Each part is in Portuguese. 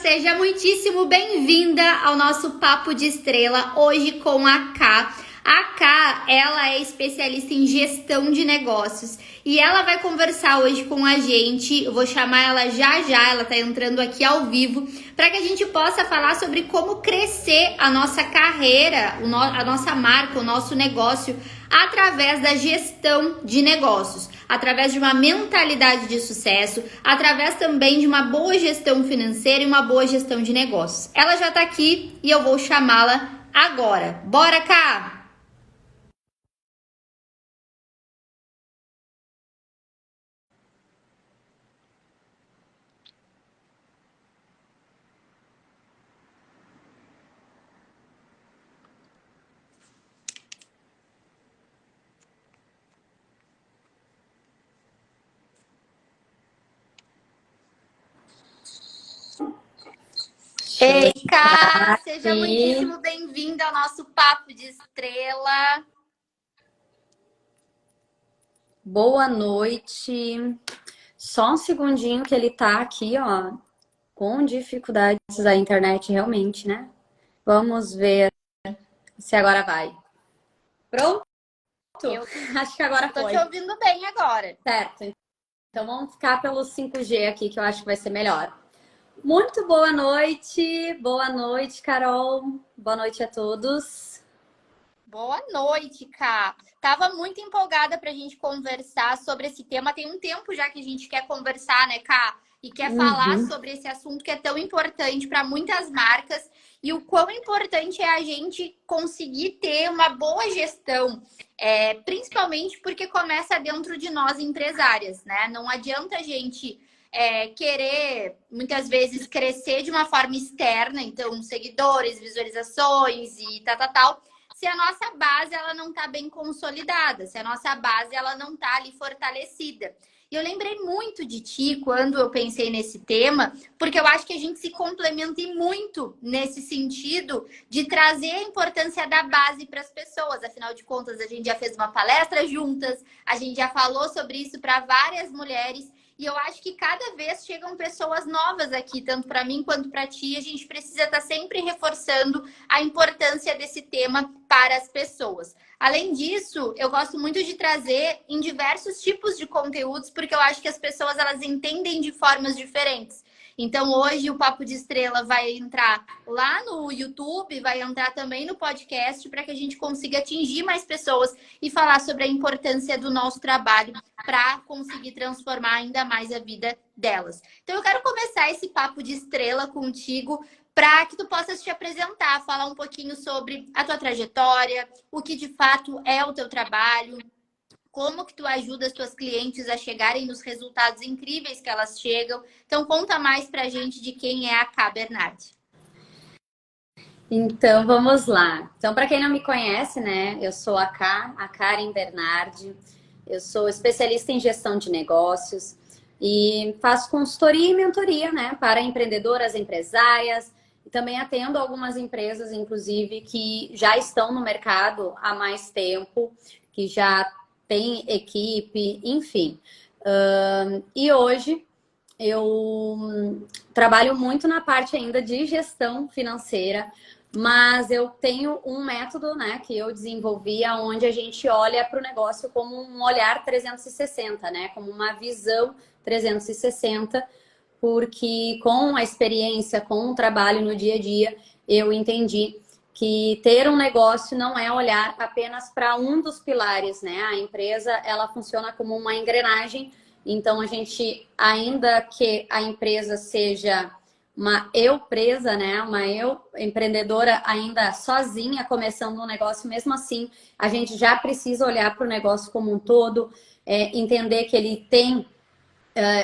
Seja muitíssimo bem-vinda ao nosso Papo de Estrela, hoje com a Ká. A Ká, ela é especialista em gestão de negócios e ela vai conversar hoje com a gente. Eu vou chamar ela já, ela tá entrando aqui ao vivo, para que a gente possa falar sobre como crescer a nossa carreira, a nossa marca, o nosso negócio, através da gestão de negócios, através de uma mentalidade de sucesso, através também de uma boa gestão financeira e uma boa gestão de negócios. Ela já tá aqui e eu vou chamá-la agora. Bora, Ká! Ei, Ká! Seja muitíssimo bem-vinda ao nosso Papo de Estrela. Boa noite. Só um segundinho que ele tá aqui, ó, com dificuldades da internet realmente, né? Vamos ver se agora vai. Pronto? Acho que agora Tô foi. te ouvindo bem agora. Certo. Então vamos ficar pelo 5G aqui, que eu acho que vai ser melhor. Muito boa noite. Boa noite, Carol. Boa noite a todos. Boa noite, Ká. Tava muito empolgada pra gente conversar sobre esse tema. Tem um tempo já que a gente quer conversar, né, Ká? E quer falar sobre esse assunto que é tão importante para muitas marcas e o quão importante é a gente conseguir ter uma boa gestão, principalmente porque começa dentro de nós empresárias, né? Não adianta a gente querer, muitas vezes, crescer de uma forma externa, então seguidores, visualizações e tal, se a nossa base ela não está bem consolidada, se a nossa base ela não está ali fortalecida. E eu lembrei muito de ti quando eu pensei nesse tema, porque eu acho que a gente se complementa muito nesse sentido de trazer a importância da base para as pessoas. Afinal de contas, a gente já fez uma palestra juntas, a gente já falou sobre isso para várias mulheres. E eu acho que cada vez chegam pessoas novas aqui, tanto para mim quanto para ti. A gente precisa estar sempre reforçando a importância desse tema para as pessoas. Além disso, eu gosto muito de trazer em diversos tipos de conteúdos, porque eu acho que as pessoas elas entendem de formas diferentes. Então, hoje o Papo de Estrela vai entrar lá no YouTube, vai entrar também no podcast, para que a gente consiga atingir mais pessoas e falar sobre a importância do nosso trabalho para conseguir transformar ainda mais a vida delas. Então, eu quero começar esse Papo de Estrela contigo para que tu possas te apresentar, falar um pouquinho sobre a tua trajetória, o que de fato é o teu trabalho, como que tu ajuda as tuas clientes a chegarem nos resultados incríveis que elas chegam. Então, conta mais pra gente de quem é a Ká Bernardi. Então, vamos lá. Então, para quem não me conhece, né, eu sou a Karen Bernardi. Eu sou especialista em gestão de negócios e faço consultoria e mentoria, né, para empreendedoras, empresárias. E também atendo algumas empresas, inclusive, que já estão no mercado há mais tempo, que já tem equipe, enfim. E hoje eu trabalho muito na parte ainda de gestão financeira, mas eu tenho um método, né, que eu desenvolvi, onde a gente olha para o negócio como um olhar 360, né, como uma visão 360, porque com a experiência, com o trabalho no dia a dia, eu entendi que ter um negócio não é olhar apenas para um dos pilares, né? A empresa, ela funciona como uma engrenagem, então a gente, ainda que a empresa seja uma eu-presa, né? Uma eu-empreendedora ainda sozinha, começando um negócio, mesmo assim, a gente já precisa olhar para o negócio como um todo, entender que ele tem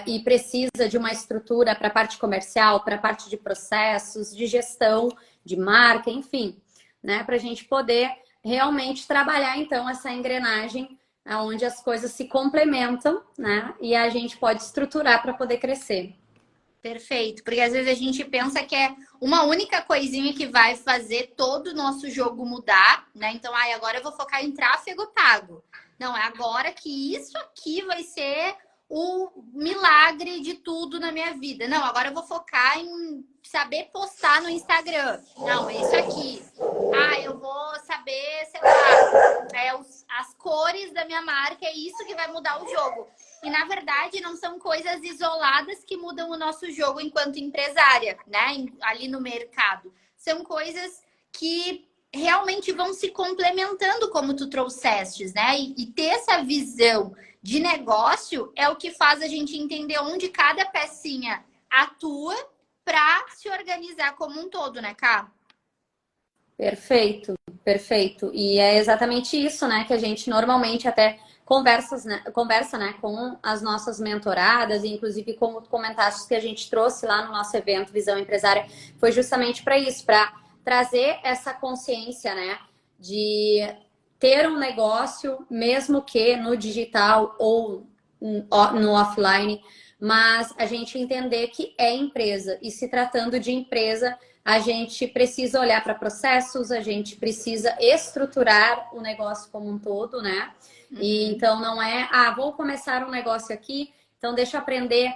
e precisa de uma estrutura para a parte comercial, para a parte de processos, de gestão, de marca, enfim, né? Para a gente poder realmente trabalhar, então, essa engrenagem onde as coisas se complementam, né? E a gente pode estruturar para poder crescer. Perfeito, porque às vezes a gente pensa que é uma única coisinha que vai fazer todo o nosso jogo mudar, né? Então, agora eu vou focar em tráfego pago. Não, é agora que isso aqui vai ser o milagre de tudo na minha vida. Não, agora eu vou focar em saber postar no Instagram. Não, é isso aqui. Ah, eu vou saber, sei lá, as cores da minha marca, é isso que vai mudar o jogo. E, na verdade, não são coisas isoladas que mudam o nosso jogo enquanto empresária, né? Ali no mercado. São coisas que realmente vão se complementando, como tu trouxestes, né? E ter essa visão de negócio é o que faz a gente entender onde cada pecinha atua para se organizar como um todo, né, Ká? Perfeito, perfeito. E é exatamente isso, né, que a gente normalmente até conversa, né, com as nossas mentoradas, e inclusive como tu comentaste que a gente trouxe lá no nosso evento Visão Empresária, foi justamente para isso, para trazer essa consciência, né, de ter um negócio, mesmo que no digital ou no offline, mas a gente entender que é empresa. E se tratando de empresa, a gente precisa olhar para processos, a gente precisa estruturar o negócio como um todo, né? E então não é, vou começar um negócio aqui, então deixa eu aprender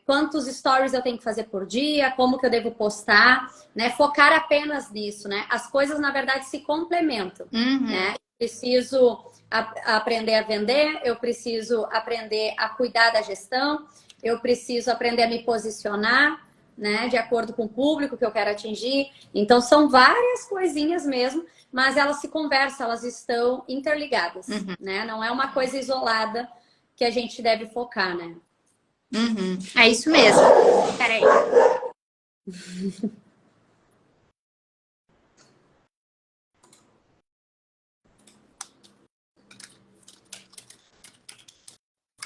quantos stories eu tenho que fazer por dia, como que eu devo postar, né? Focar apenas nisso, né? As coisas, na verdade, se complementam, né? Eu preciso aprender a vender, eu preciso aprender a cuidar da gestão, eu preciso aprender a me posicionar, né? De acordo com o público que eu quero atingir. Então, são várias coisinhas mesmo, mas elas se conversam, elas estão interligadas, né? Não é uma coisa isolada que a gente deve focar, né? É isso mesmo. Peraí.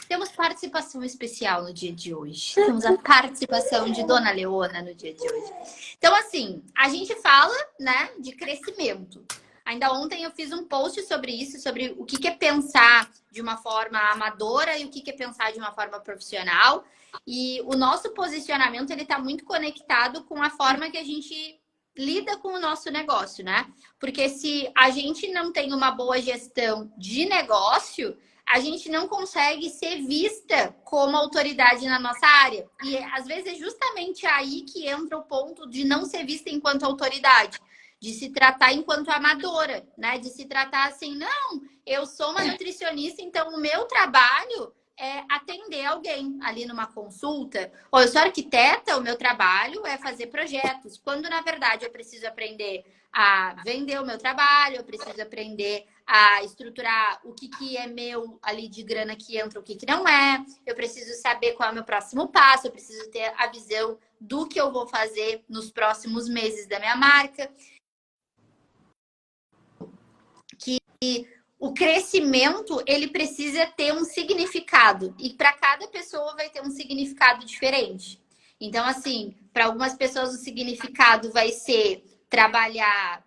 Temos participação especial no dia de hoje. Temos a participação de Dona Leona no dia de hoje. Então, assim, a gente fala, né, de crescimento. Ainda ontem eu fiz um post sobre isso, sobre o que é pensar de uma forma amadora e o que é pensar de uma forma profissional. E o nosso posicionamento, ele está muito conectado com a forma que a gente lida com o nosso negócio, né? Porque se a gente não tem uma boa gestão de negócio, a gente não consegue ser vista como autoridade na nossa área. E às vezes é justamente aí que entra o ponto de não ser vista enquanto autoridade, de se tratar enquanto amadora, né? De se tratar assim, não, eu sou uma nutricionista, então o meu trabalho é atender alguém ali numa consulta. Ou eu sou arquiteta, o meu trabalho é fazer projetos. Quando, na verdade, eu preciso aprender a vender o meu trabalho, eu preciso aprender a estruturar o que é meu ali de grana que entra, o que não é. Eu preciso saber qual é o meu próximo passo, eu preciso ter a visão do que eu vou fazer nos próximos meses da minha marca. Que o crescimento, ele precisa ter um significado. E para cada pessoa vai ter um significado diferente. Então, assim, para algumas pessoas o significado vai ser trabalhar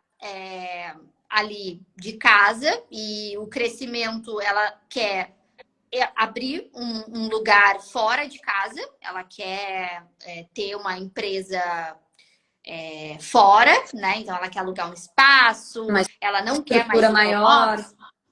ali de casa. E o crescimento, ela quer abrir um lugar fora de casa. Ela quer ter uma empresa fora, né? Então ela quer alugar um espaço, ela não quer mais maior,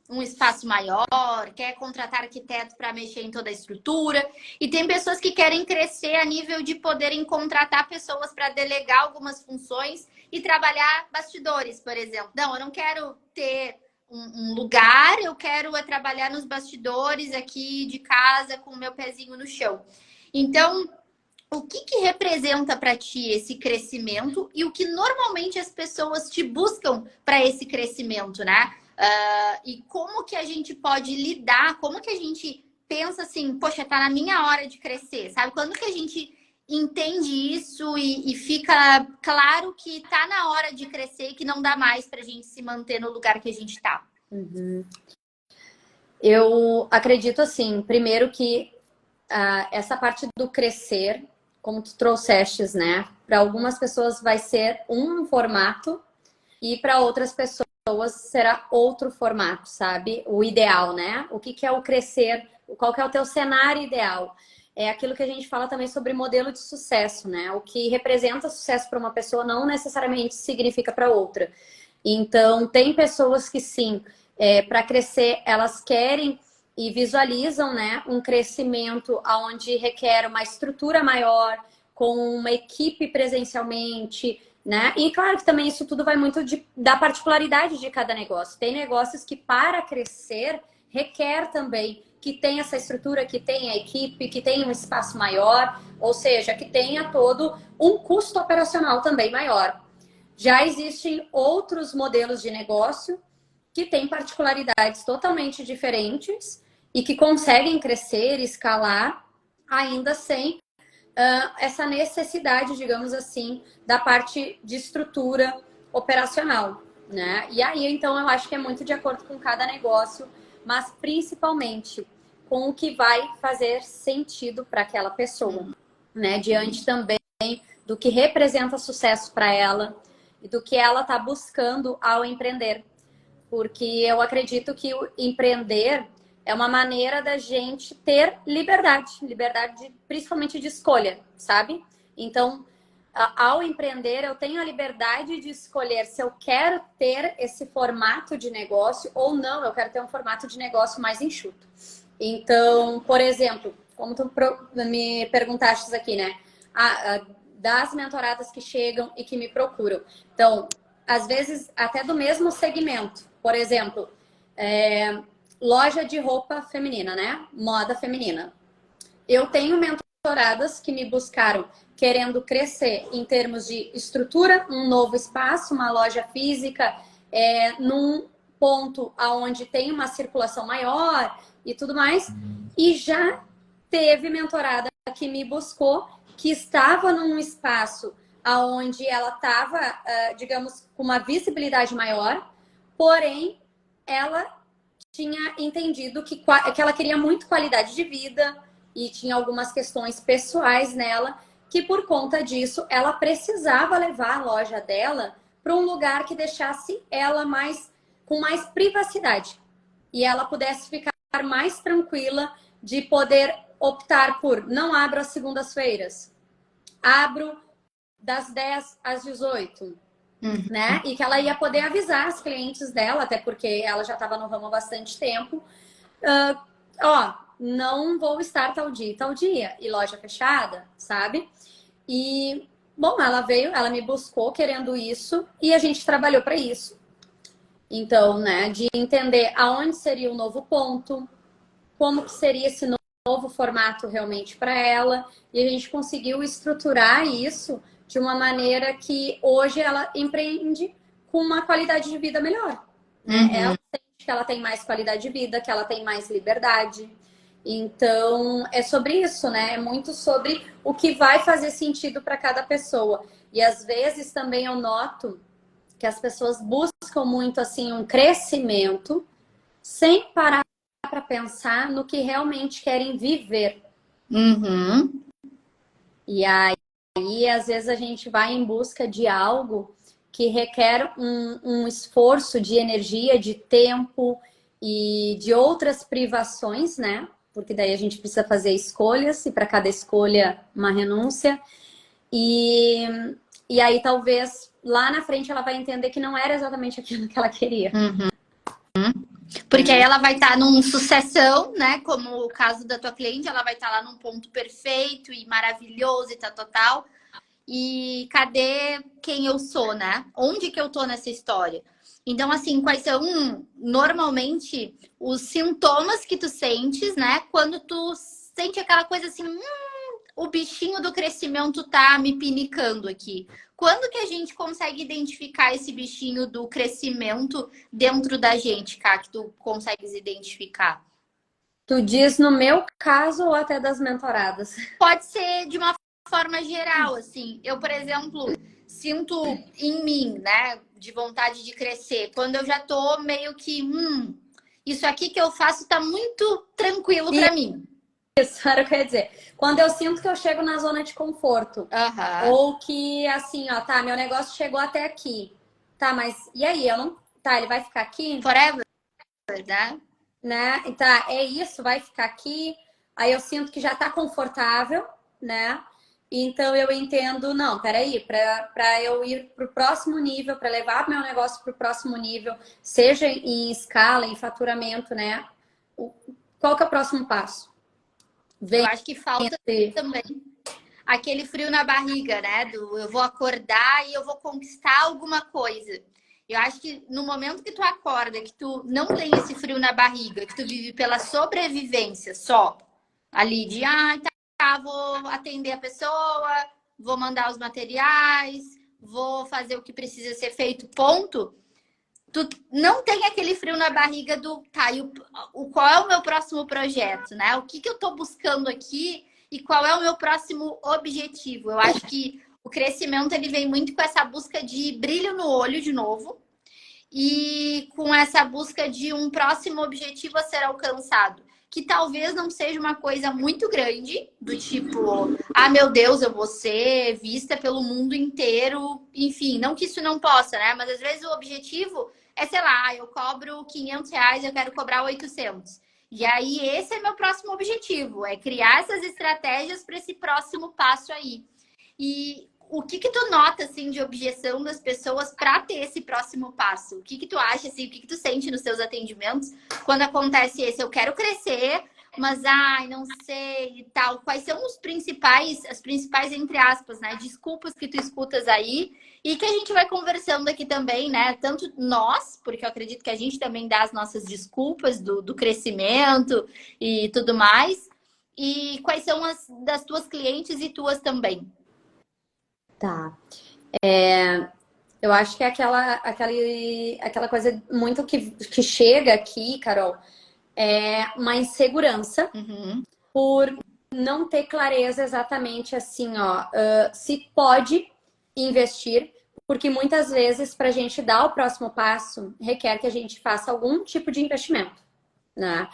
um espaço maior, quer contratar arquiteto para mexer em toda a estrutura. E tem pessoas que querem crescer a nível de poderem contratar pessoas para delegar algumas funções e trabalhar bastidores, por exemplo. Não, eu não quero ter um lugar, eu quero trabalhar nos bastidores aqui de casa com o meu pezinho no chão. Então, o que representa para ti esse crescimento e o que normalmente as pessoas te buscam para esse crescimento, né? E como que a gente pode lidar, como que a gente pensa assim, poxa, tá na minha hora de crescer, sabe? Quando que a gente entende isso e fica claro que tá na hora de crescer e que não dá mais pra gente se manter no lugar que a gente tá? Eu acredito assim, primeiro que essa parte do crescer, como tu trouxestes, né? Para algumas pessoas vai ser um formato e para outras pessoas será outro formato, sabe? O ideal, né? O que é o crescer? Qual que é o teu cenário ideal? É aquilo que a gente fala também sobre modelo de sucesso, né? O que representa sucesso para uma pessoa não necessariamente significa para outra. Então, tem pessoas que sim, para crescer, elas querem e visualizam, né, um crescimento onde requer uma estrutura maior, com uma equipe presencialmente, né? E claro que também isso tudo vai muito da particularidade de cada negócio. Tem negócios que para crescer requer também que tenha essa estrutura, que tenha equipe, que tenha um espaço maior, ou seja, que tenha todo um custo operacional também maior. Já existem outros modelos de negócio que têm particularidades totalmente diferentes e que conseguem crescer, escalar, ainda sem essa necessidade, digamos assim, da parte de estrutura operacional, né? E aí, então, eu acho que é muito de acordo com cada negócio, mas principalmente com o que vai fazer sentido para aquela pessoa, né? Diante também do que representa sucesso para ela e do que ela está buscando ao empreender. Porque eu acredito que o empreender é uma maneira da gente ter liberdade, principalmente de escolha, sabe? Então, ao empreender, eu tenho a liberdade de escolher se eu quero ter esse formato de negócio ou não, eu quero ter um formato de negócio mais enxuto. Então, por exemplo, como tu me perguntaste aqui, né? Das mentoradas que chegam e que me procuram. Então, às vezes, até do mesmo segmento. Por exemplo, loja de roupa feminina, né? Moda feminina. Eu tenho mentoradas que me buscaram querendo crescer em termos de estrutura, um novo espaço, uma loja física, num ponto onde tem uma circulação maior e tudo mais. E já teve mentorada que me buscou, que estava num espaço onde ela estava, digamos, com uma visibilidade maior, porém, ela tinha entendido que ela queria muito qualidade de vida e tinha algumas questões pessoais nela, que por conta disso, ela precisava levar a loja dela para um lugar que deixasse ela com mais privacidade. E ela pudesse ficar mais tranquila de poder optar por não abro às segundas-feiras, abro das 10 às 18, né? E que ela ia poder avisar as clientes dela, até porque ela já estava no ramo há bastante tempo. Não vou estar tal dia e tal dia. E loja fechada, sabe? E, bom, ela veio, ela me buscou querendo isso e a gente trabalhou para isso. Então, né, de entender aonde seria o novo ponto, como que seria esse novo formato realmente para ela, e a gente conseguiu estruturar isso de uma maneira que hoje ela empreende com uma qualidade de vida melhor. Né? Ela sente que ela tem mais qualidade de vida, que ela tem mais liberdade. Então, é sobre isso, né? É muito sobre o que vai fazer sentido para cada pessoa. E às vezes também eu noto que as pessoas buscam muito assim um crescimento sem parar para pensar no que realmente querem viver. E aí, às vezes, a gente vai em busca de algo que requer um esforço de energia, de tempo e de outras privações, né? Porque daí a gente precisa fazer escolhas e para cada escolha uma renúncia. E aí, talvez, lá na frente ela vai entender que não era exatamente aquilo que ela queria. Porque aí ela vai estar num sucessão, né? Como o caso da tua cliente, ela vai estar lá num ponto perfeito e maravilhoso e tal. E cadê quem eu sou, né? Onde que eu tô nessa história? Então, assim, quais são normalmente os sintomas que tu sentes, né? Quando tu sente aquela coisa assim, o bichinho do crescimento tá me pinicando aqui. Quando que a gente consegue identificar esse bichinho do crescimento dentro da gente, Ká, que tu consegues identificar? Tu diz no meu caso ou até das mentoradas? Pode ser de uma forma geral, assim. Eu, por exemplo, sinto em mim, né, de vontade de crescer, quando eu já tô meio que, isso aqui que eu faço tá muito tranquilo para mim. Isso era o que eu ia dizer. Quando eu sinto que eu chego na zona de conforto. Ou que, assim, ó, tá, meu negócio chegou até aqui. Tá, mas e aí? Eu não... Tá, ele vai ficar aqui? Forever, né? Tá, é isso, vai ficar aqui. Aí eu sinto que já tá confortável, né? Então eu entendo, não, peraí, para eu ir pro próximo nível, para levar meu negócio pro próximo nível, seja em escala, em faturamento, né? qual que é o próximo passo? Eu acho que falta também aquele frio na barriga, né? Do eu vou acordar e eu vou conquistar alguma coisa. Eu acho que no momento que tu acorda, que tu não tem esse frio na barriga, que tu vive pela sobrevivência só, ali de, tá, vou atender a pessoa, vou mandar os materiais, vou fazer o que precisa ser feito, ponto. Tu não tem aquele frio na barriga do, tá, e qual é o meu próximo projeto, né? O que eu tô buscando aqui e qual é o meu próximo objetivo? Eu acho que o crescimento, ele vem muito com essa busca de brilho no olho, de novo, e com essa busca de um próximo objetivo a ser alcançado. Que talvez não seja uma coisa muito grande, do tipo, meu Deus, eu vou ser vista pelo mundo inteiro. Enfim, não que isso não possa, né? Mas às vezes o objetivo é, sei lá, eu cobro R$ 500, eu quero cobrar 800. E aí, esse é meu próximo objetivo, é criar essas estratégias para esse próximo passo aí. E o que tu nota, assim, de objeção das pessoas para ter esse próximo passo? O que tu acha, assim, o que tu sente nos seus atendimentos quando acontece esse? Eu quero crescer, mas, não sei e tal. Quais são as principais, entre aspas, né, desculpas que tu escutas aí e que a gente vai conversando aqui também, né? Tanto nós, porque eu acredito que a gente também dá as nossas desculpas do crescimento e tudo mais. E quais são as das tuas clientes e tuas também? Tá. Eu acho que é aquela coisa muito que chega aqui, Carol, é uma insegurança por não ter clareza exatamente assim, ó, se pode investir, porque muitas vezes para a gente dar o próximo passo requer que a gente faça algum tipo de investimento, né?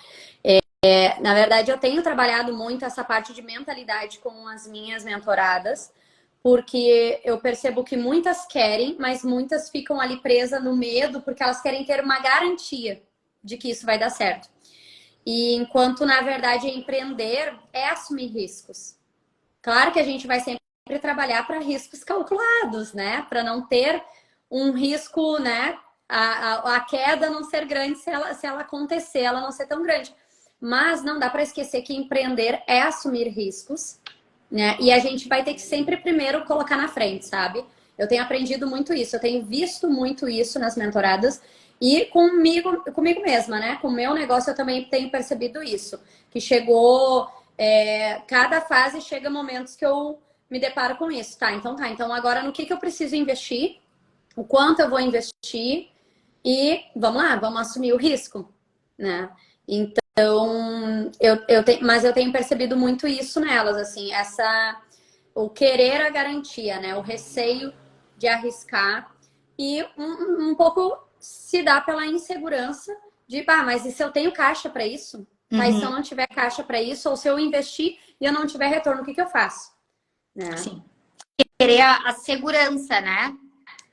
Na verdade, eu tenho trabalhado muito essa parte de mentalidade com as minhas mentoradas, porque eu percebo que muitas querem, mas muitas ficam ali presas no medo, porque elas querem ter uma garantia de que isso vai dar certo. E enquanto, na verdade, empreender é assumir riscos. Claro que a gente vai sempre trabalhar para riscos calculados, né? Para não ter um risco, né? A queda não ser grande se ela acontecer, ela não ser tão grande. Mas não dá para esquecer que empreender é assumir riscos, né? E a gente vai ter que sempre primeiro colocar na frente, sabe? Eu tenho aprendido muito isso, eu tenho visto muito isso nas mentoradas e comigo mesma, né? Com o meu negócio eu também tenho percebido isso. Que chegou, cada fase chega momentos que eu me deparo com isso. Então agora no que eu preciso investir, o quanto eu vou investir e vamos lá, vamos assumir o risco, né? Então, mas eu tenho percebido muito isso nelas, assim, o querer a garantia, né? O receio de arriscar e um pouco se dá pela insegurança de, mas e se eu tenho caixa para isso? Tá, e se eu não tiver caixa para isso, ou se eu investir e eu não tiver retorno, o que eu faço? Né? Sim. Querer a segurança, né?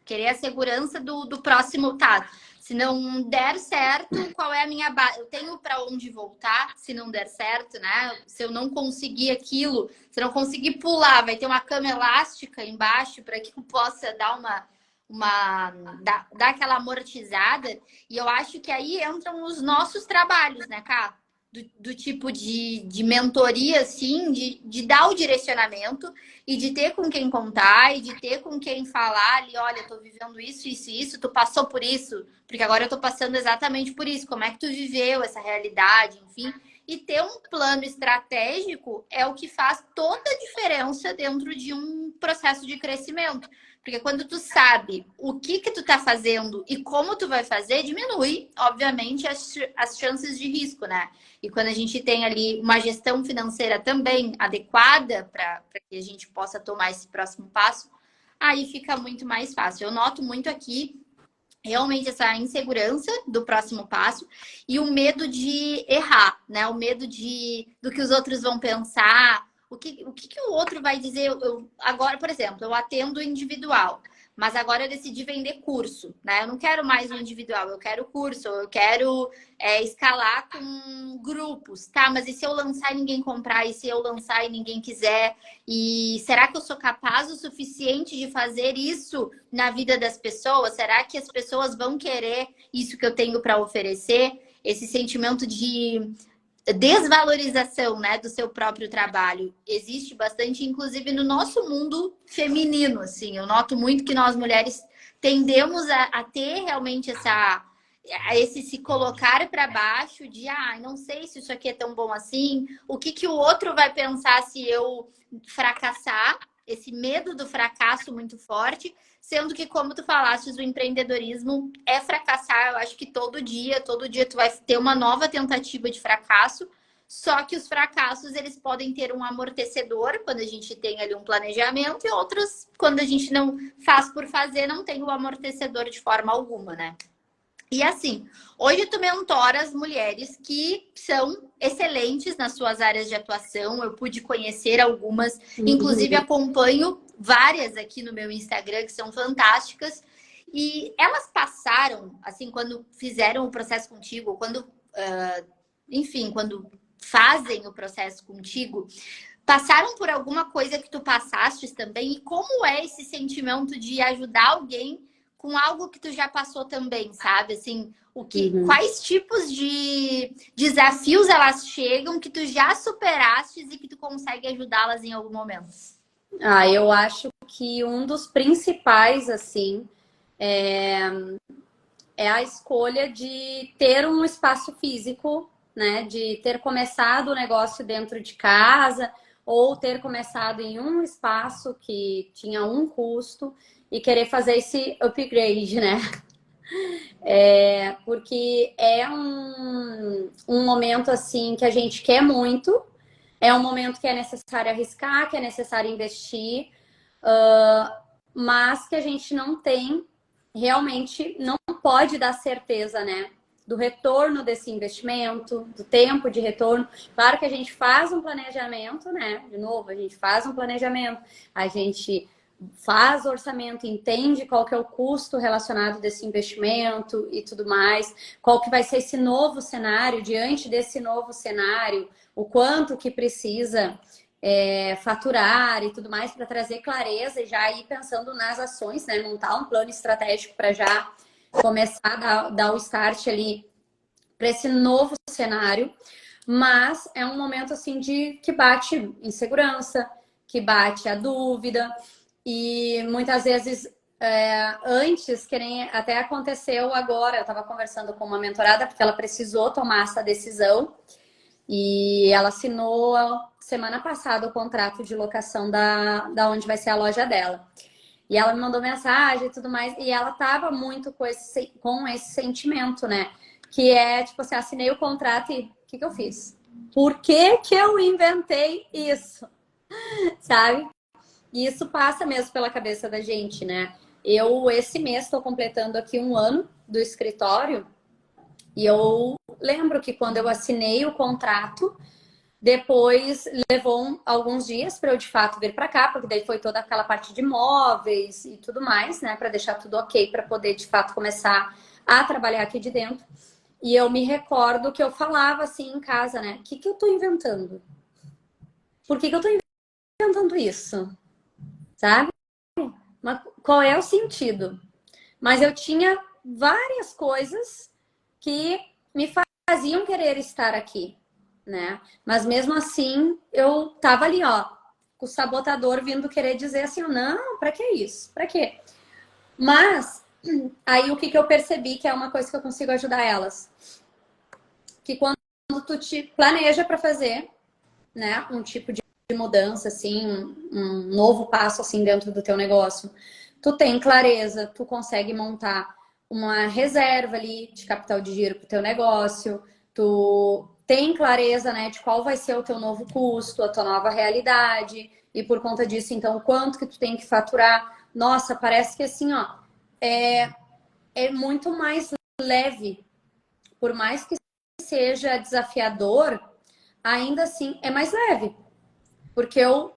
Querer a segurança do próximo, tá? Se não der certo, qual é a minha base? Eu tenho para onde voltar se não der certo, né? Se eu não conseguir aquilo, se eu não conseguir pular, vai ter uma cama elástica embaixo para que eu possa dar dar aquela amortizada. E eu acho que aí entram os nossos trabalhos, né, Cá? Do tipo de mentoria, assim, de dar o direcionamento e de ter com quem contar e de ter com quem falar ali, olha, eu tô vivendo isso, isso e isso, tu passou por isso, porque agora eu tô passando exatamente por isso, como é que tu viveu essa realidade, enfim. E ter um plano estratégico é o que faz toda a diferença dentro de um processo de crescimento. Porque quando tu sabe o que tu tá fazendo e como tu vai fazer, diminui, obviamente, as chances de risco, né? E quando a gente tem ali uma gestão financeira também adequada para que a gente possa tomar esse próximo passo, aí fica muito mais fácil. Eu noto muito aqui realmente essa insegurança do próximo passo e o medo de errar, né? O medo do que os outros vão pensar, o que o outro vai dizer. Agora, por exemplo, eu atendo individual, mas agora eu decidi vender curso, né? Eu não quero mais o individual, eu quero curso, eu quero escalar com grupos, tá? Mas e se eu lançar e ninguém comprar? E se eu lançar e ninguém quiser? E será que eu sou capaz o suficiente de fazer isso na vida das pessoas? Será que as pessoas vão querer isso que eu tenho para oferecer? Esse sentimento de desvalorização, né, do seu próprio trabalho. Existe bastante, inclusive no nosso mundo feminino, assim. Eu noto muito que nós mulheres tendemos a ter realmente a esse se colocar para baixo de, não sei se isso aqui é tão bom assim, o que que o outro vai pensar se eu fracassar, esse medo do fracasso muito forte, sendo que, como tu falaste, o empreendedorismo é fracassar. Eu acho que todo dia tu vai ter uma nova tentativa de fracasso, só que os fracassos, eles podem ter um amortecedor quando a gente tem ali um planejamento e outros, quando a gente não faz por fazer, não tem o amortecedor de forma alguma, né? E assim, hoje tu mentoras mulheres que são excelentes nas suas áreas de atuação. Eu pude conhecer algumas, inclusive acompanho várias aqui no meu Instagram que são fantásticas. E elas passaram, assim, quando fizeram o processo contigo, quando, enfim, quando fazem o processo contigo, passaram por alguma coisa que tu passastes também? E como é esse sentimento de ajudar alguém com algo que tu já passou também, sabe? Assim, quais tipos de desafios elas chegam que tu já superastes e que tu consegue ajudá-las em algum momento? Eu acho que um dos principais, assim, é a escolha de ter um espaço físico, né? De ter começado o negócio dentro de casa ou ter começado em um espaço que tinha um custo e querer fazer esse upgrade, né? Porque é um momento, assim, que a gente quer muito, é um momento que é necessário arriscar, que é necessário investir, mas que a gente não tem, realmente não pode dar certeza, né? Do retorno desse investimento, do tempo de retorno. Claro que a gente faz um planejamento, né? De novo, a gente faz um planejamento, a gente faz orçamento, entende qual que é o custo relacionado desse investimento e tudo mais, qual que vai ser esse novo cenário, diante desse novo cenário, o quanto que precisa faturar e tudo mais, para trazer clareza e já ir pensando nas ações, né? Montar um plano estratégico para já começar a dar o start ali para esse novo cenário. Mas é um momento assim que bate insegurança, que bate a dúvida, e muitas vezes antes, que nem até aconteceu agora, eu estava conversando com uma mentorada porque ela precisou tomar essa decisão e ela assinou semana passada o contrato de locação da onde vai ser a loja dela. E ela me mandou mensagem e tudo mais, e ela tava muito com esse sentimento, né? Que é, tipo assim, assinei o contrato e o que eu fiz? Por que que eu inventei isso? Sabe? E isso passa mesmo pela cabeça da gente, né? Eu, esse mês, estou completando aqui 1 ano do escritório e eu lembro que quando eu assinei o contrato, depois levou alguns dias para eu de fato vir para cá, porque daí foi toda aquela parte de móveis e tudo mais, né? Para deixar tudo ok, para poder de fato começar a trabalhar aqui de dentro. E eu me recordo que eu falava assim em casa, né? O que eu tô inventando? Por que eu tô inventando isso? Sabe? Mas qual é o sentido? Mas eu tinha várias coisas que me faziam querer estar aqui, né? Mas mesmo assim, eu tava ali, ó, com o sabotador vindo querer dizer assim, não, pra que isso? Pra quê? Mas aí o que eu percebi que é uma coisa que eu consigo ajudar elas, que quando tu te planeja para fazer, né, um tipo de mudança assim, um novo passo assim dentro do teu negócio, tu tem clareza, tu consegue montar uma reserva ali de capital de giro para o teu negócio, tu tem clareza, né, de qual vai ser o teu novo custo, a tua nova realidade, e por conta disso, então, quanto que tu tem que faturar. Nossa, parece que assim, ó, é muito mais leve. Por mais que seja desafiador, ainda assim é mais leve. Porque eu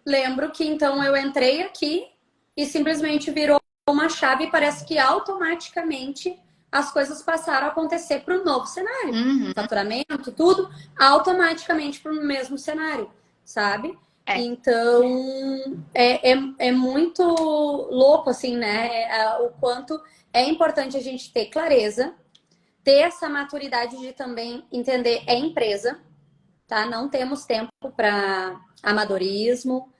lembro que então eu entrei aqui e simplesmente virou uma chave e parece que automaticamente as coisas passaram a acontecer para o novo cenário. Faturamento, tudo, automaticamente para o mesmo cenário, sabe? Então, é muito louco, assim, né? O quanto é importante a gente ter clareza, ter essa maturidade de também entender empresa, tá? Não temos tempo para amadorismo.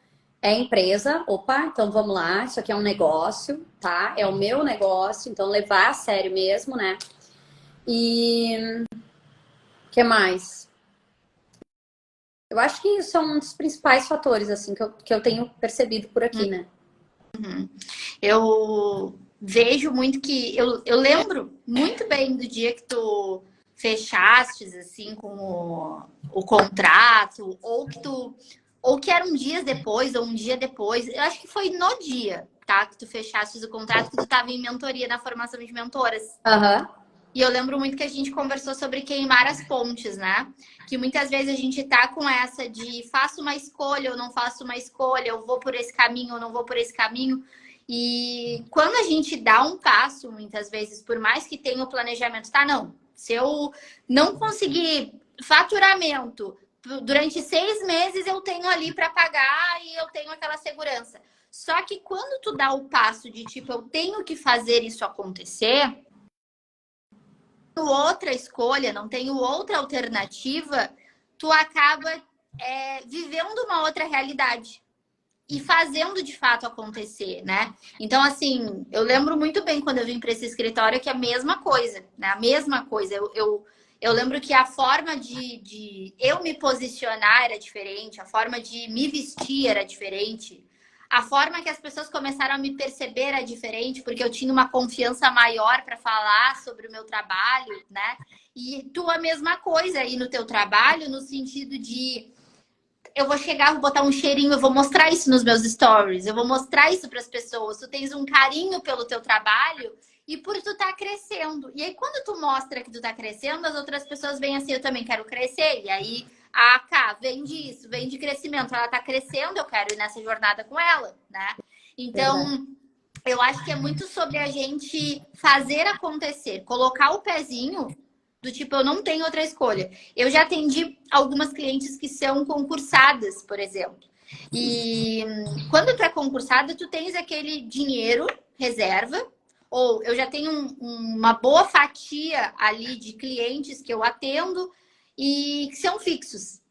É empresa, opa, então vamos lá, isso aqui é um negócio, tá? É o meu negócio, então levar a sério mesmo, né? E o que mais? Eu acho que isso é um dos principais fatores, assim, que eu tenho percebido por aqui, né? Eu vejo muito que... Eu lembro muito bem do dia que tu fechaste, assim, com o contrato, ou que eram dias depois, ou um dia depois. Eu acho que foi no dia, tá? Que tu fechaste o contrato, que tu estava em mentoria, na formação de mentoras. Aham. E eu lembro muito que a gente conversou sobre queimar as pontes, né? Que muitas vezes a gente tá com essa de faço uma escolha ou não faço uma escolha, eu vou por esse caminho ou não vou por esse caminho. E quando a gente dá um passo, muitas vezes, por mais que tenha o planejamento, tá? Não, se eu não conseguir faturamento durante 6 meses, eu tenho ali para pagar e eu tenho aquela segurança. Só que quando tu dá o passo de tipo, eu tenho que fazer isso acontecer, outra escolha, não tenho outra alternativa, tu acaba vivendo uma outra realidade e fazendo de fato acontecer, né? Então, assim, eu lembro muito bem quando eu vim para esse escritório que é a mesma coisa, né? A mesma coisa. Eu lembro que a forma de eu me posicionar era diferente, a forma de me vestir era diferente. A forma que as pessoas começaram a me perceber era diferente, porque eu tinha uma confiança maior para falar sobre o meu trabalho, né? E tu a mesma coisa aí no teu trabalho, no sentido de eu vou chegar, vou botar um cheirinho, eu vou mostrar isso nos meus stories, eu vou mostrar isso para as pessoas. Tu tens um carinho pelo teu trabalho e por tu tá crescendo. E aí, quando tu mostra que tu tá crescendo, as outras pessoas vêm assim, eu também quero crescer. E aí, a Cá, vem disso, vem de crescimento. Ela tá crescendo, eu quero ir nessa jornada com ela, né? Então, eu acho que é muito sobre a gente fazer acontecer, colocar o pezinho do tipo, eu não tenho outra escolha. Eu já atendi algumas clientes que são concursadas, por exemplo. E quando tu é concursada, tu tens aquele dinheiro, reserva, ou eu já tenho uma boa fatia ali de clientes que eu atendo e que são fixos.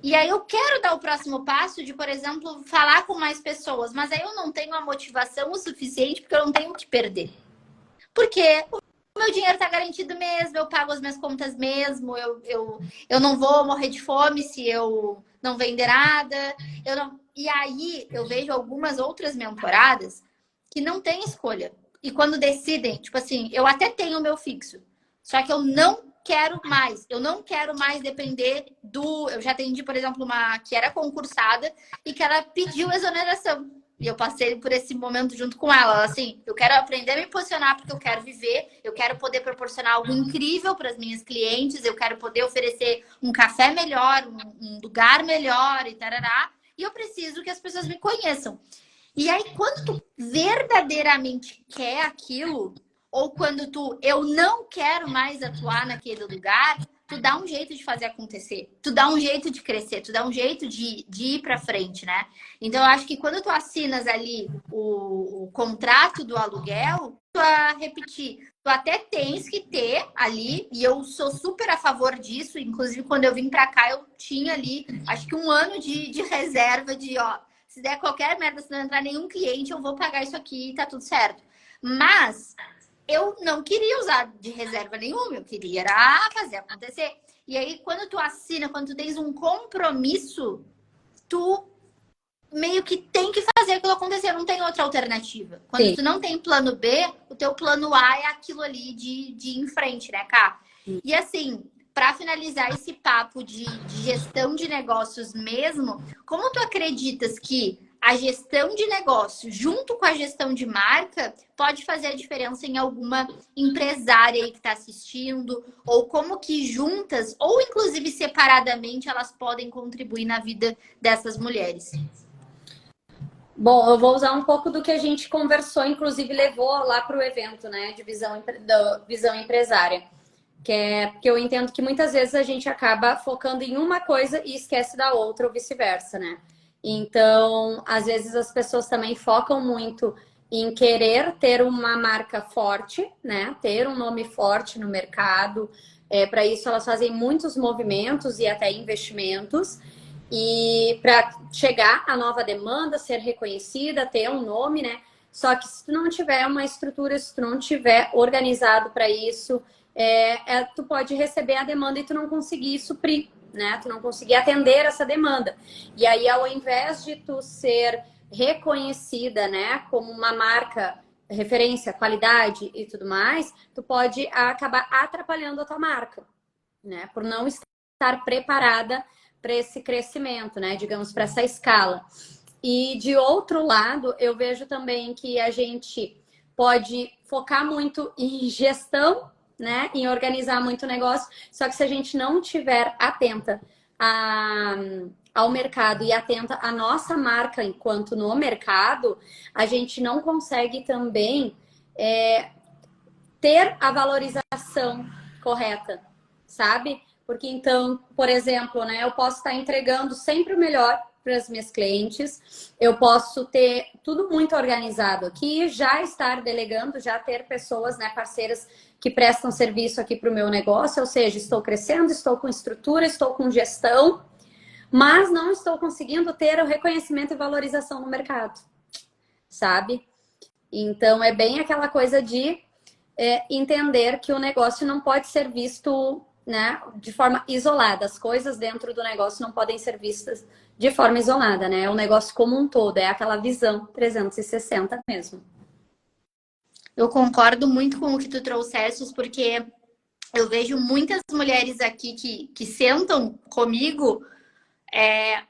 E aí eu quero dar o próximo passo de, por exemplo, falar com mais pessoas, mas aí eu não tenho a motivação o suficiente porque eu não tenho o que perder. Porque o meu dinheiro está garantido mesmo, eu pago as minhas contas mesmo, eu não vou morrer de fome se eu não vender nada. Eu não... E aí eu vejo algumas outras mentoradas que não têm escolha. E quando decidem, tipo assim, eu até tenho o meu fixo, só que eu não quero mais. Eu não quero mais depender do... Eu já atendi, por exemplo, uma que era concursada e que ela pediu exoneração. E eu passei por esse momento junto com ela. Assim, eu quero aprender a me posicionar porque eu quero viver, eu quero poder proporcionar algo incrível para as minhas clientes, eu quero poder oferecer um café melhor, um lugar melhor e tarará. E eu preciso que as pessoas me conheçam. E aí, quando tu verdadeiramente quer aquilo, ou quando eu não quero mais atuar naquele lugar, tu dá um jeito de fazer acontecer, tu dá um jeito de crescer, tu dá um jeito de ir para frente, né? Então, eu acho que quando tu assinas ali o contrato do aluguel, tu a repetir, tu até tens que ter ali, e eu sou super a favor disso, inclusive quando eu vim para cá, eu tinha ali, acho que 1 ano de reserva de, ó, se der qualquer merda, se não entrar nenhum cliente, eu vou pagar isso aqui e tá tudo certo. Mas eu não queria usar de reserva nenhuma, eu queria era fazer acontecer. E aí, quando tu assina, quando tu tens um compromisso, tu meio que tem que fazer aquilo acontecer, não tem outra alternativa. Quando Sim. tu não tem plano B, o teu plano A é aquilo ali de ir em frente, né, Cá? E assim, para finalizar esse papo de gestão de negócios mesmo, como tu acreditas que a gestão de negócio, junto com a gestão de marca, pode fazer a diferença em alguma empresária aí que está assistindo? Ou como que juntas, ou inclusive separadamente, elas podem contribuir na vida dessas mulheres? Bom, eu vou usar um pouco do que a gente conversou, inclusive levou lá para o evento, né, de visão empresária. Que é porque eu entendo que muitas vezes a gente acaba focando em uma coisa e esquece da outra, ou vice-versa, né? Então, às vezes as pessoas também focam muito em querer ter uma marca forte, né? Ter um nome forte no mercado. Para isso, elas fazem muitos movimentos e até investimentos. E para chegar à nova demanda, ser reconhecida, ter um nome, né? Só que se tu não tiver uma estrutura, se tu não tiver organizado para isso, tu pode receber a demanda e tu não conseguir suprir, né? Tu não conseguir atender essa demanda. E aí, ao invés de tu ser reconhecida, né, como uma marca referência, qualidade e tudo mais, tu pode acabar atrapalhando a tua marca, né, por não estar preparada para esse crescimento, né, digamos, para essa escala. E de outro lado, eu vejo também que a gente pode focar muito em gestão, né, em organizar muito o negócio, só que se a gente não tiver atenta ao mercado e atenta à nossa marca enquanto no mercado, a gente não consegue também ter a valorização correta, sabe? Porque então, por exemplo, né, eu posso estar entregando sempre o melhor para as minhas clientes, eu posso ter tudo muito organizado aqui, já estar delegando, já ter pessoas, né, parceiras que prestam serviço aqui para o meu negócio, ou seja, estou crescendo, estou com estrutura, estou com gestão, mas não estou conseguindo ter o reconhecimento e valorização no mercado, sabe? Então, é bem aquela coisa de entender que o negócio não pode ser visto, né, de forma isolada. As coisas dentro do negócio não podem ser vistas de forma isolada, né? O negócio como um todo, é aquela visão 360 mesmo. Eu concordo muito com o que tu trouxeste, porque eu vejo muitas mulheres aqui que sentam comigo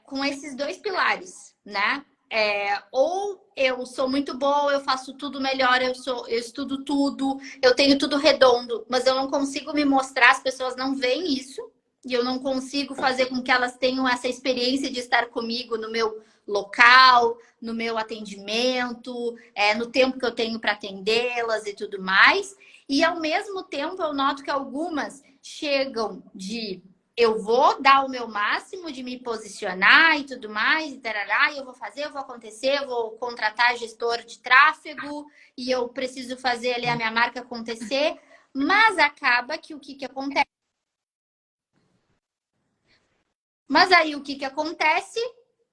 com esses dois pilares, né? Ou eu sou muito boa, eu faço tudo melhor, eu estudo tudo, eu tenho tudo redondo, mas eu não consigo me mostrar, as pessoas não veem isso, e eu não consigo fazer com que elas tenham essa experiência de estar comigo no meu local, no meu atendimento, no tempo que eu tenho para atendê-las e tudo mais. E ao mesmo tempo eu noto que algumas chegam de eu vou dar o meu máximo de me posicionar e tudo mais, e tarará, e eu vou fazer, eu vou acontecer, eu vou contratar gestor de tráfego e eu preciso fazer ali a minha marca acontecer, mas acaba que o que acontece? Mas aí o que acontece?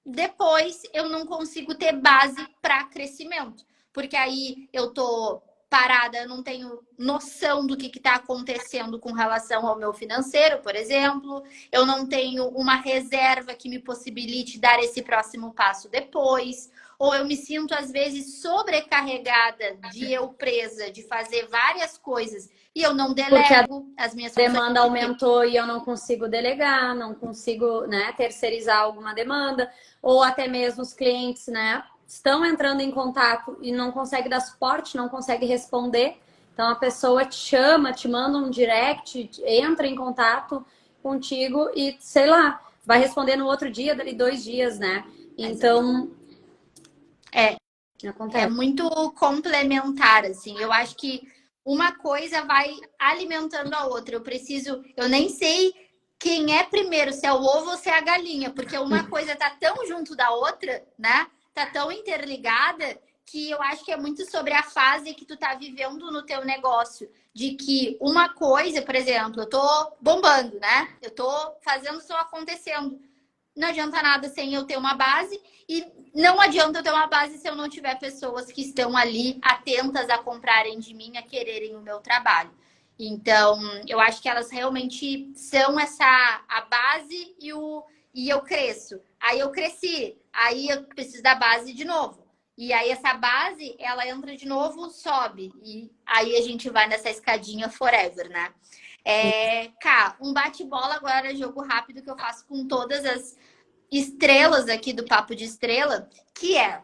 Depois eu não consigo ter base para crescimento, porque aí eu tô parada, eu não tenho noção do que está acontecendo com relação ao meu financeiro, por exemplo. Eu não tenho uma reserva que me possibilite dar esse próximo passo depois. Ou eu me sinto, às vezes, sobrecarregada de eu presa, de fazer várias coisas e eu não delego as minhas funções. A demanda aumentou e eu não consigo delegar, não consigo, né, terceirizar alguma demanda. Ou até mesmo os clientes, né, estão entrando em contato e não consegue dar suporte, não consegue responder. Então a pessoa te chama, te manda um direct, entra em contato contigo e, sei lá, vai responder no outro dia, dali 2 dias, né? Então é muito complementar, assim. Eu acho que uma coisa vai alimentando a outra. Eu nem sei quem é primeiro, se é o ovo ou se é a galinha, porque uma coisa tá tão junto da outra, né? Tá tão interligada que eu acho que é muito sobre a fase que tu tá vivendo no teu negócio. De que uma coisa, por exemplo, eu tô bombando, né? Eu tô fazendo isso acontecendo. Não adianta nada sem eu ter uma base e não adianta eu ter uma base se eu não tiver pessoas que estão ali atentas a comprarem de mim, a quererem o meu trabalho. Então, eu acho que elas realmente são a base e eu cresço. Aí eu cresci, aí eu preciso da base de novo. E aí essa base, ela entra de novo, sobe. E aí a gente vai nessa escadinha forever, né? Cá, um bate-bola agora, jogo rápido que eu faço com todas as estrelas aqui do Papo de Estrela, que é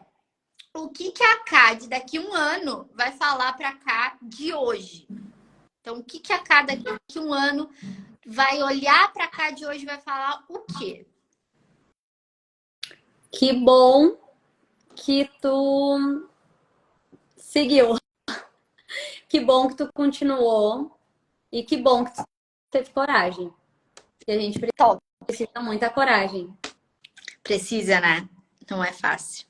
o que a CAD daqui a um ano vai falar para cá de hoje. Então, o que a CAD daqui a um ano vai olhar para cá de hoje e vai falar o quê? Que bom que tu seguiu. Que bom que tu continuou. E que bom que tu teve coragem. E a gente precisa muita coragem. Precisa, né? Não é fácil.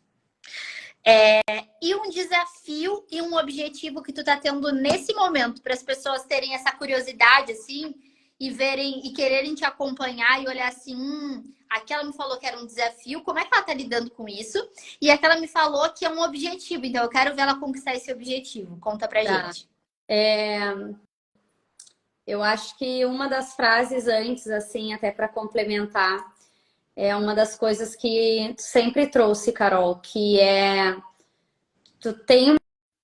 E um desafio e um objetivo que tu tá tendo nesse momento para as pessoas terem essa curiosidade, assim, e verem e quererem te acompanhar e olhar assim, aquela me falou que era um desafio, como é que ela tá lidando com isso? E aquela me falou que é um objetivo, então eu quero ver ela conquistar esse objetivo. Conta pra gente. Eu acho que uma das frases antes, assim, até para complementar, é uma das coisas que tu sempre trouxe, Carol, que é tu tem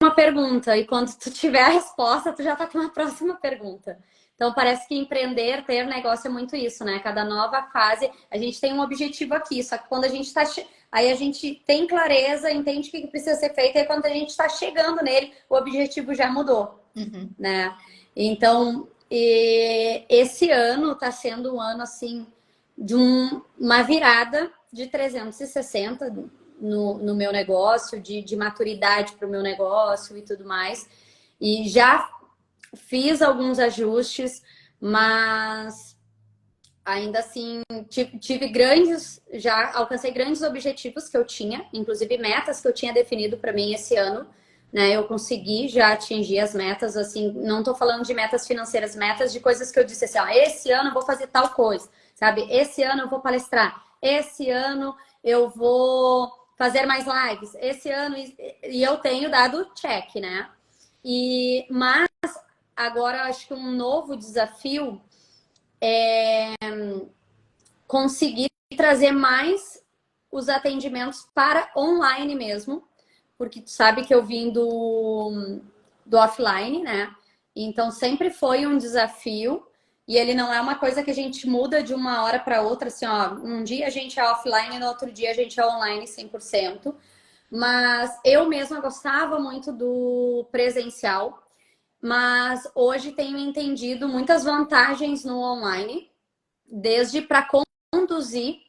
uma pergunta e quando tu tiver a resposta, tu já tá com uma próxima pergunta. Então parece que empreender, ter negócio é muito isso, né? Cada nova fase, a gente tem um objetivo aqui, só que quando a gente tá aí a gente tem clareza, entende o que precisa ser feito, e quando a gente está chegando nele, o objetivo já mudou, né? Então, esse ano está sendo um ano, assim, de uma virada de 360 no meu negócio, de maturidade para o meu negócio e tudo mais. E já fiz alguns ajustes, mas ainda assim tive já alcancei grandes objetivos que eu tinha, inclusive metas que eu tinha definido para mim esse ano, né? Eu consegui já atingir as metas, assim, não tô falando de metas financeiras, metas de coisas que eu disse assim, ó, esse ano eu vou fazer tal coisa, sabe? Esse ano eu vou palestrar, esse ano eu vou fazer mais lives, esse ano e eu tenho dado check, né? Mas agora acho que um novo desafio é conseguir trazer mais os atendimentos para online mesmo, porque tu sabe que eu vim do offline, né? Então sempre foi um desafio e ele não é uma coisa que a gente muda de uma hora para outra, assim, ó, um dia a gente é offline e no outro dia a gente é online 100%. Mas eu mesma gostava muito do presencial, mas hoje tenho entendido muitas vantagens no online, desde para conduzir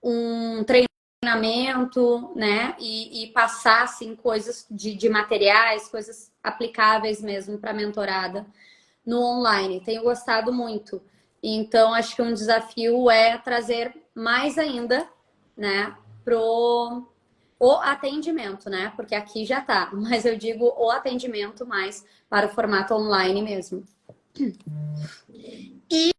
um treinamento, né? E passar assim, coisas de materiais, coisas aplicáveis mesmo para mentorada no online. Tenho gostado muito. Então, acho que um desafio é trazer mais ainda, né, o atendimento, né? Porque aqui já tá, mas eu digo o atendimento mais para o formato online mesmo. E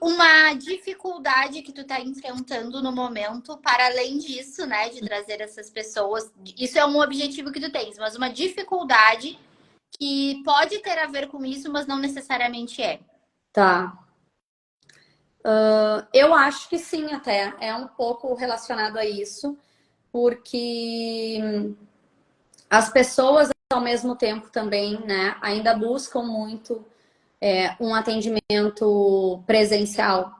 uma dificuldade que tu tá enfrentando no momento, para além disso, né, de trazer essas pessoas, isso é um objetivo que tu tens, mas uma dificuldade que pode ter a ver com isso, mas não necessariamente é. Tá. Eu acho que sim, até. É um pouco relacionado a isso, porque as pessoas, ao mesmo tempo, também, né, ainda buscam muito um atendimento presencial,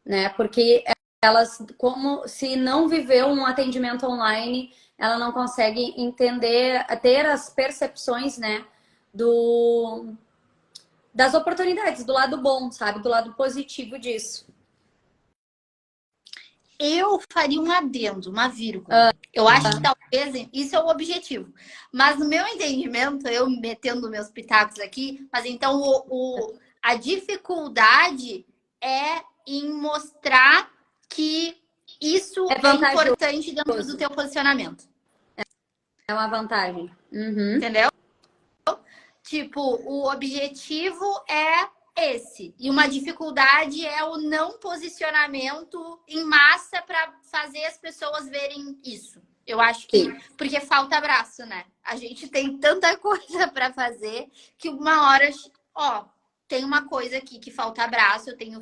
né? Porque elas, como se não viveu um atendimento online, ela não consegue entender, ter as percepções, né, das oportunidades, do lado bom, sabe? Do lado positivo disso. Eu faria um adendo, uma vírgula. Eu acho que talvez isso é o objetivo. Mas no meu entendimento, eu metendo meus pitacos aqui, mas então a dificuldade é em mostrar que isso é importante dentro do teu posicionamento. É uma vantagem. Entendeu? Tipo, o objetivo é esse. E uma dificuldade é o não posicionamento em massa para fazer as pessoas verem isso. Eu acho que porque falta abraço, né? A gente tem tanta coisa para fazer que uma hora, ó, tem uma coisa aqui que falta abraço. Eu tenho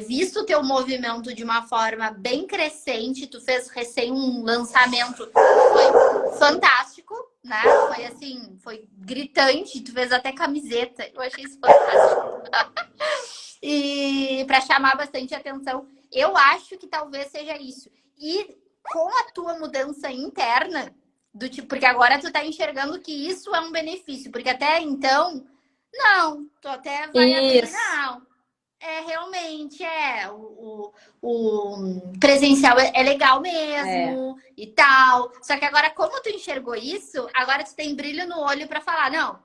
visto o teu movimento de uma forma bem crescente. Tu fez recém um lançamento, foi fantástico, né? Foi assim, foi gritante. Tu fez até camiseta. Eu achei isso fantástico. E para chamar bastante atenção, eu acho que talvez seja isso. E com a tua mudança interna, do tipo, porque agora tu tá enxergando que isso é um benefício, porque até então, não, tu até vai abrir, não. Realmente o presencial é legal mesmo e tal. Só que agora, como tu enxergou isso, agora tu tem brilho no olho para falar, não,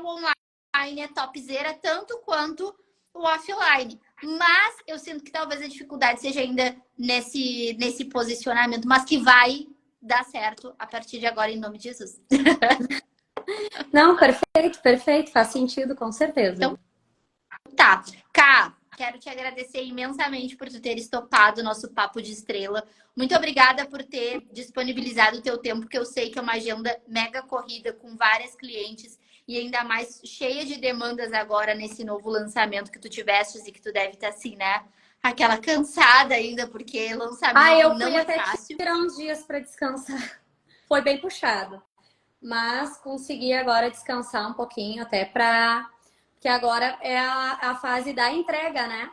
o online é topzera tanto quanto o offline. Mas eu sinto que talvez a dificuldade seja ainda nesse posicionamento, mas que vai dar certo a partir de agora, em nome de Jesus. Não, perfeito, perfeito. Faz sentido, com certeza. Então, tá. Ká, quero te agradecer imensamente por tu ter estopado o nosso Papo de Estrela. Muito obrigada por ter disponibilizado o teu tempo, porque eu sei que é uma agenda mega corrida, com várias clientes e ainda mais cheia de demandas agora nesse novo lançamento que tu tivestes e que tu deve estar assim, né? Aquela cansada ainda, porque lançamento Eu não fui é até fácil. tirar uns dias para descansar. Foi bem puxado. Mas consegui agora descansar um pouquinho até para... Porque agora é a fase da entrega, né?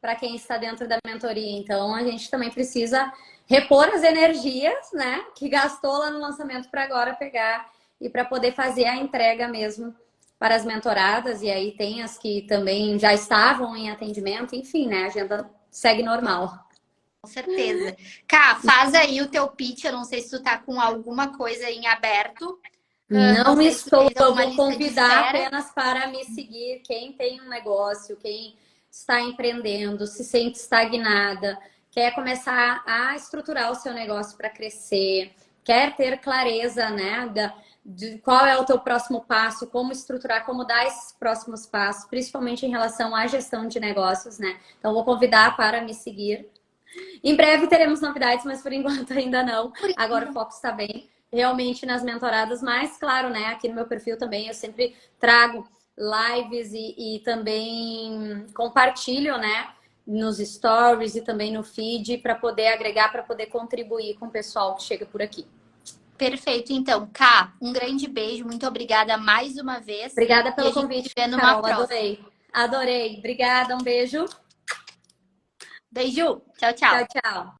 Para quem está dentro da mentoria. Então, a gente também precisa repor as energias, né? Que gastou lá no lançamento para agora pegar e para poder fazer a entrega mesmo para as mentoradas. E aí tem as que também já estavam em atendimento. Enfim, né? A agenda segue normal. Com certeza. Ká, faz aí o teu pitch. Eu não sei se tu tá com alguma coisa em aberto. Não Não sei se tu estou, tens eu alguma vou lista de convidar espera. apenas para me seguir quem tem um negócio, quem está empreendendo, se sente estagnada, quer começar a estruturar o seu negócio para crescer, quer ter clareza, né, de qual é o teu próximo passo, como estruturar, como dar esses próximos passos, principalmente em relação à gestão de negócios, né? Então, vou convidar para me seguir. Em breve teremos novidades, mas por enquanto ainda não. Agora o foco está bem realmente nas mentoradas, mas claro, né? Aqui no meu perfil também eu sempre trago lives e também compartilho, né? Nos stories e também no feed para poder agregar, para poder contribuir com o pessoal que chega por aqui. Perfeito, então. Ká, um grande beijo. Muito obrigada mais uma vez. Obrigada E a pelo gente convite, se vê numa Carol. próxima. Adorei. Adorei. Obrigada. Um beijo. Beijo. Tchau, Tchau, tchau. tchau.